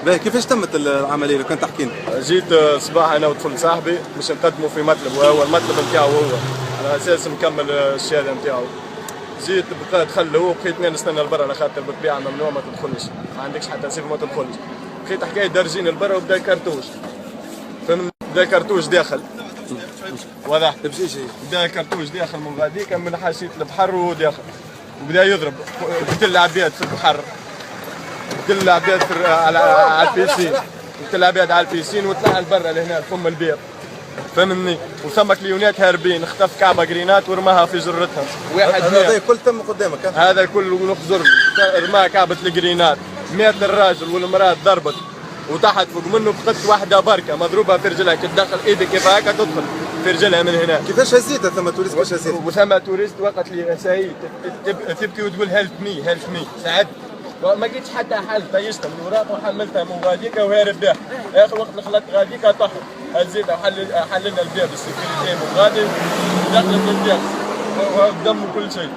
باهي كيفاش تمت العمليه لو كان تحكي لنا؟ جيت صباح انا وطفل صاحبي باش نقدموا في مطلب، وهو المطلب نتاعو هو على اساس نكمل الشهاده نتاعو. جيت بقى دخل هو، بقيت نستنى لبرا على خاطر بالطبيعه ممنوع ما تدخلش، ما عندكش حتى صفه ما تدخلش. بقيت حكايه دارجين لبرا وبدا كرتوش، فهمت؟ بدا كرتوش داخل واضح؟ بدا كرتوش داخل من غاديك من حاشيه البحر وهو داخل، وبدا يضرب قتل العباد في البحر، قتل العباد على البيسين، قتل العباد على البيسين وطلع لبرا لهنا فم البير، فهمني؟ وثم كليونات هاربين، اختف كعبه جرينات ورماها في جرتهم. واحد هذا الكل تم قدامك؟ هذا الكل نخزر رماها كعبه الجرينات، مات الراجل والمراه ضربت وتحت فوق منه بقت واحده بركه مضروبه في رجلها، كي تدخل ايدك كيف هكا تدخل في رجلها من هنا. كيفاش هزيتها ثم توريست؟ كيفاش هزيتها؟ وثم توريست وقت لي سعيد تبكي وتقول هيلب مي هيلب مي ساعد، ما لقيتش حتى حل، طيشتها من وراك وحملتها من غاديكا وهارب بها. اخر وقت خلت غاديكا طحت، هزيتها وحللنا الباب السكيورتي من غادي ودخلت الباب ودم وكل شيء.